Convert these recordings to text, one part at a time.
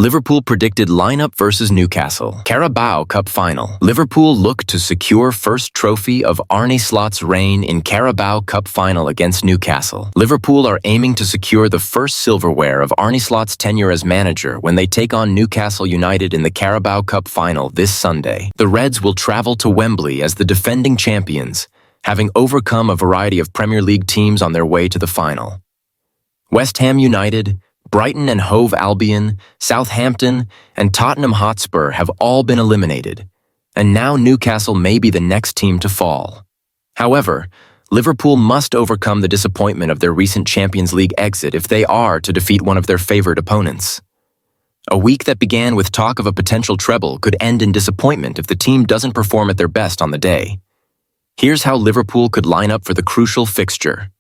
Liverpool predicted lineup versus Newcastle. Carabao Cup final. Liverpool look to secure first trophy of Arne Slot's reign in Carabao Cup final against Newcastle. Liverpool are aiming to secure the first silverware of Arne Slot's tenure as manager when they take on Newcastle United in the Carabao Cup final this Sunday. The Reds will travel to Wembley as the defending champions, having overcome a variety of Premier League teams on their way to the final. West Ham United, Brighton and Hove Albion, Southampton, and Tottenham Hotspur have all been eliminated, and now Newcastle may be the next team to fall. However, Liverpool must overcome the disappointment of their recent Champions League exit if they are to defeat one of their favored opponents. A week that began with talk of a potential treble could end in disappointment if the team doesn't perform at their best on the day. Here's how Liverpool could line up for the crucial fixture.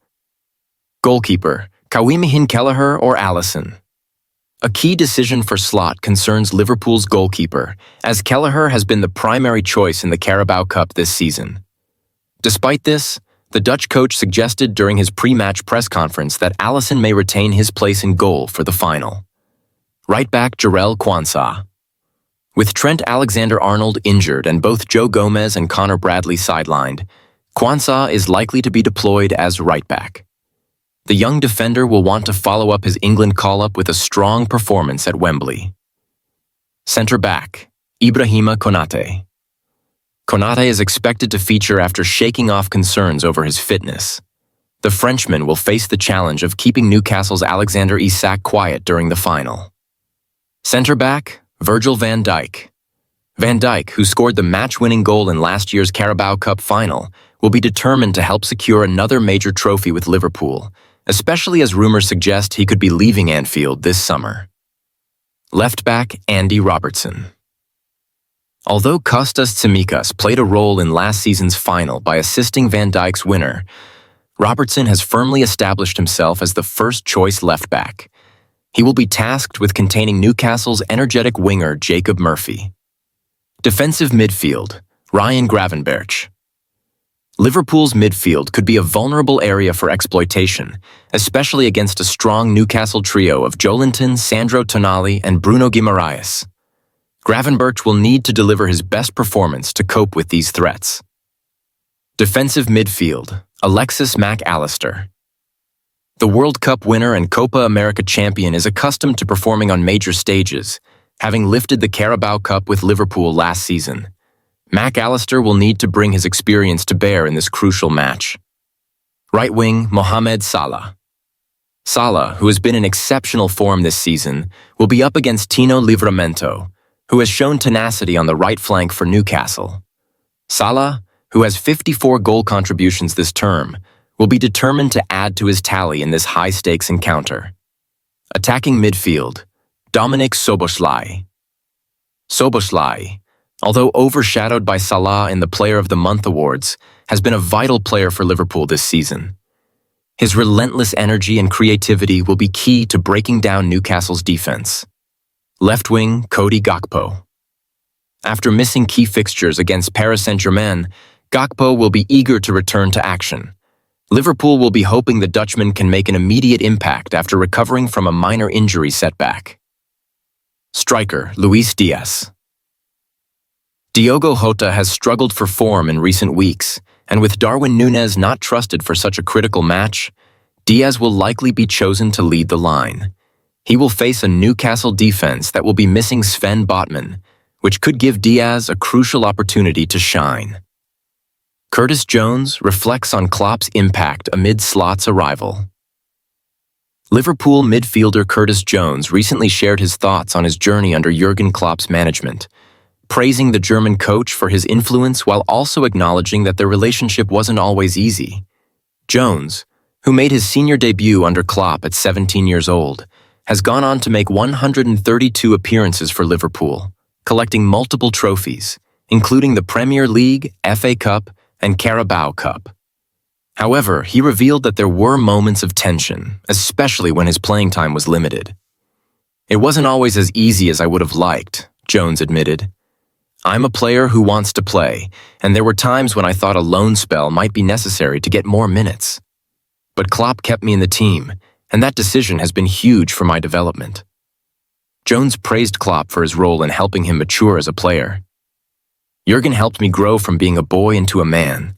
Goalkeeper: Kawimihin Kelleher or Alisson. A key decision for Slot concerns Liverpool's goalkeeper, as Kelleher has been the primary choice in the Carabao Cup this season. Despite this, the Dutch coach suggested during his pre-match press conference that Alisson may retain his place in goal for the final. Right-back Jarell Quansah. With Trent Alexander-Arnold injured and both Joe Gomez and Connor Bradley sidelined, Quansah is likely to be deployed as right-back. The young defender will want to follow up his England call-up with a strong performance at Wembley. Centre-back, Ibrahima Konate. Konate is expected to feature after shaking off concerns over his fitness. The Frenchman will face the challenge of keeping Newcastle's Alexander Isak quiet during the final. Centre-back, Virgil van Dijk. Van Dijk, who scored the match-winning goal in last year's Carabao Cup final, will be determined to help secure another major trophy with Liverpool, especially as rumors suggest he could be leaving Anfield this summer. Left-back Andy Robertson. Although Kostas Tsimikas played a role in last season's final by assisting Van Dijk's winner, Robertson has firmly established himself as the first-choice left-back. He will be tasked with containing Newcastle's energetic winger Jacob Murphy. Defensive midfield, Ryan Gravenberch. Liverpool's midfield could be a vulnerable area for exploitation, especially against a strong Newcastle trio of Joelinton, Sandro Tonali, and Bruno Guimaraes. Gravenberch will need to deliver his best performance to cope with these threats. Defensive midfield, Alexis Mac Allister. The World Cup winner and Copa America champion is accustomed to performing on major stages, having lifted the Carabao Cup with Liverpool last season. Mac Allister will need to bring his experience to bear in this crucial match. Right wing, Mohamed Salah. Salah, who has been in exceptional form this season, will be up against Tino Livramento, who has shown tenacity on the right flank for Newcastle. Salah, who has 54 goal contributions this term, will be determined to add to his tally in this high-stakes encounter. Attacking midfield, Dominik Szoboszlai. Szoboszlai, although overshadowed by Salah in the Player of the Month awards, has been a vital player for Liverpool this season. His relentless energy and creativity will be key to breaking down Newcastle's defense. Left wing, Cody Gakpo. After missing key fixtures against Paris Saint-Germain, Gakpo will be eager to return to action. Liverpool will be hoping the Dutchman can make an immediate impact after recovering from a minor injury setback. Striker, Luis Diaz. Diogo Jota has struggled for form in recent weeks, and with Darwin Núñez not trusted for such a critical match, Diaz will likely be chosen to lead the line. He will face a Newcastle defense that will be missing Sven Botman, which could give Diaz a crucial opportunity to shine. Curtis Jones reflects on Klopp's impact amid Slot's arrival. Liverpool midfielder Curtis Jones recently shared his thoughts on his journey under Jurgen Klopp's management, praising the German coach for his influence while also acknowledging that their relationship wasn't always easy. Jones, who made his senior debut under Klopp at 17 years old, has gone on to make 132 appearances for Liverpool, collecting multiple trophies, including the Premier League, FA Cup, and Carabao Cup. However, he revealed that there were moments of tension, especially when his playing time was limited. "It wasn't always as easy as I would have liked," Jones admitted. "I'm a player who wants to play, and there were times when I thought a loan spell might be necessary to get more minutes. But Klopp kept me in the team, and that decision has been huge for my development." Jones praised Klopp for his role in helping him mature as a player. Jurgen helped me grow from being a boy into a man.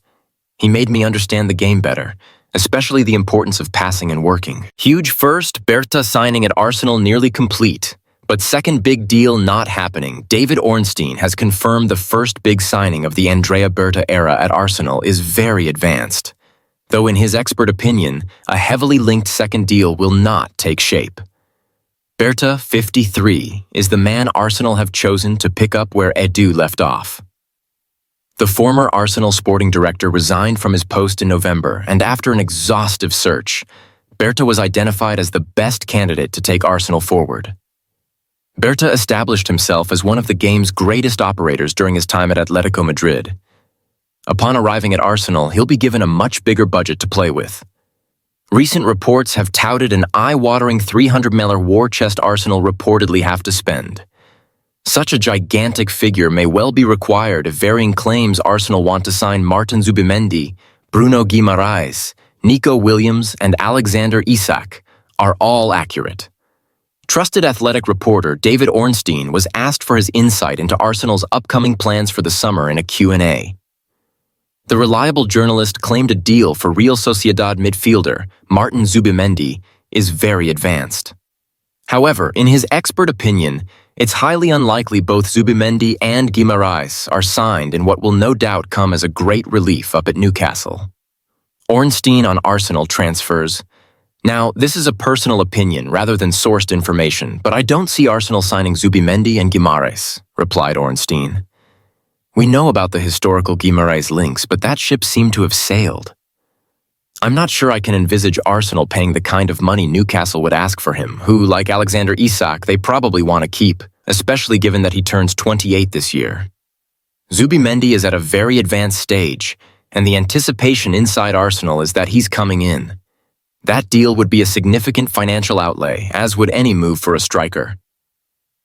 He made me understand the game better, especially the importance of passing and working. Huge first, Berta signing at Arsenal nearly complete. But second big deal not happening. David Ornstein has confirmed the first big signing of the Andrea Berta era at Arsenal is very advanced. Though in his expert opinion, a heavily linked second deal will not take shape. Berta, 53, is the man Arsenal have chosen to pick up where Edu left off. The former Arsenal sporting director resigned from his post in November, and after an exhaustive search, Berta was identified as the best candidate to take Arsenal forward. Berta established himself as one of the game's greatest operators during his time at Atletico Madrid. Upon arriving at Arsenal, he'll be given a much bigger budget to play with. Recent reports have touted an eye-watering $300 million war chest Arsenal reportedly have to spend. Such a gigantic figure may well be required if varying claims Arsenal want to sign Martin Zubimendi, Bruno Guimaraes, Nico Williams, and Alexander Isak are all accurate. Trusted Athletic reporter David Ornstein was asked for his insight into Arsenal's upcoming plans for the summer in a Q&A. The reliable journalist claimed a deal for Real Sociedad midfielder Martin Zubimendi is very advanced. However, in his expert opinion, it's highly unlikely both Zubimendi and Guimaraes are signed in what will no doubt come as a great relief up at Newcastle. Ornstein on Arsenal transfers. Now, this is a personal opinion rather than sourced information, but I don't see Arsenal signing Zubimendi and Guimaraes, replied Ornstein. We know about the historical Guimaraes links, but that ship seemed to have sailed. I'm not sure I can envisage Arsenal paying the kind of money Newcastle would ask for him, who, like Alexander Isak, they probably want to keep, especially given that he turns 28 this year. Zubimendi is at a very advanced stage, and the anticipation inside Arsenal is that he's coming in. That deal would be a significant financial outlay, as would any move for a striker.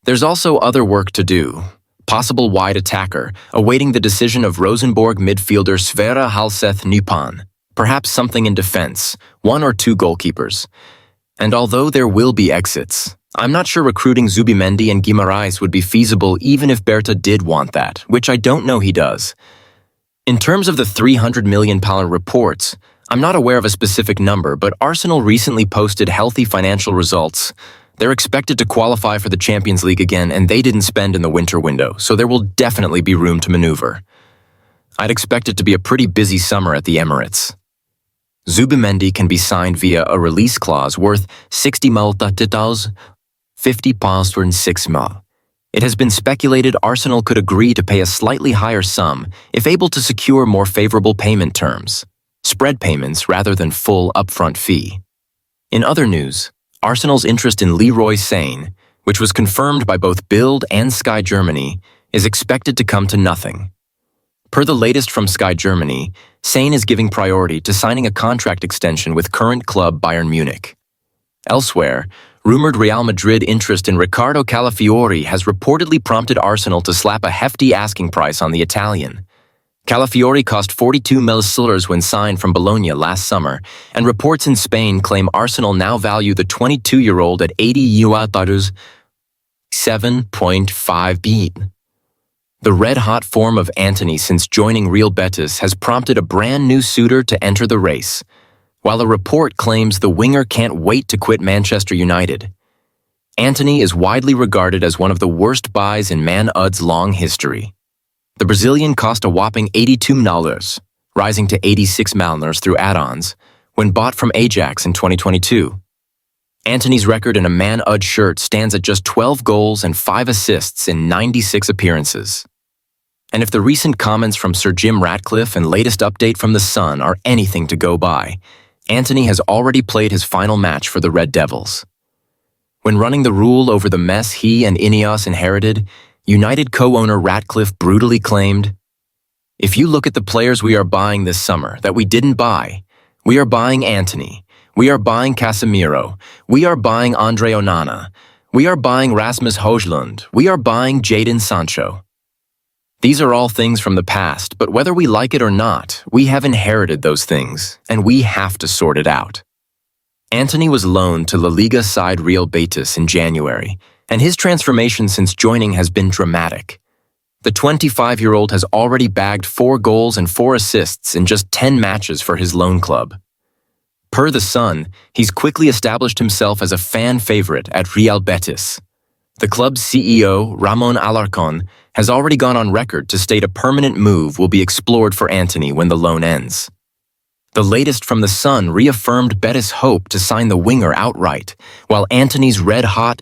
There's also other work to do. Possible wide attacker, awaiting the decision of Rosenborg midfielder Sverre Halseth Nypan. Perhaps something in defense, 1 or 2 goalkeepers. And although there will be exits, I'm not sure recruiting Zubimendi and Guimaraes would be feasible even if Berta did want that, which I don't know he does. In terms of the £300 million reports, I'm not aware of a specific number, but Arsenal recently posted healthy financial results. They're expected to qualify for the Champions League again, and they didn't spend in the winter window, so there will definitely be room to maneuver. I'd expect it to be a pretty busy summer at the Emirates. Zubimendi can be signed via a release clause worth £60 million, £50 for 6 million. It has been speculated Arsenal could agree to pay a slightly higher sum if able to secure more favorable payment terms. Spread payments rather than full upfront fee. In other news, Arsenal's interest in Leroy Sane, which was confirmed by both Bild and Sky Germany, is expected to come to nothing. Per the latest from Sky Germany, Sane is giving priority to signing a contract extension with current club Bayern Munich. Elsewhere, rumored Real Madrid interest in Riccardo Calafiori has reportedly prompted Arsenal to slap a hefty asking price on the Italian. Calafiori cost $42 million when signed from Bologna last summer, and reports in Spain claim Arsenal now value the 22-year-old at €80, 7.5 billion. The red-hot form of Antony since joining Real Betis has prompted a brand-new suitor to enter the race, while a report claims the winger can't wait to quit Manchester United. Antony is widely regarded as one of the worst buys in Man Ud's long history. The Brazilian cost a whopping $82 million, rising to $86 million through add-ons, when bought from Ajax in 2022. Antony's record in a Man Ud shirt stands at just 12 goals and 5 assists in 96 appearances. And if the recent comments from Sir Jim Ratcliffe and latest update from The Sun are anything to go by, Antony has already played his final match for the Red Devils. When running the rule over the mess he and Ineos inherited, United co-owner Ratcliffe brutally claimed, "If you look at the players we are buying this summer that we didn't buy, we are buying Antony, we are buying Casemiro, we are buying Andre Onana, we are buying Rasmus Højlund, we are buying Jadon Sancho. These are all things from the past, but whether we like it or not, we have inherited those things, and we have to sort it out." Antony was loaned to La Liga side Real Betis in January, and his transformation since joining has been dramatic. The 25-year-old has already bagged 4 goals and 4 assists in just 10 matches for his loan club. Per The Sun, he's quickly established himself as a fan favorite at Real Betis. The club's CEO, Ramon Alarcón, has already gone on record to state a permanent move will be explored for Antony when the loan ends. The latest from The Sun reaffirmed Betis' hope to sign the winger outright, while Antony's red-hot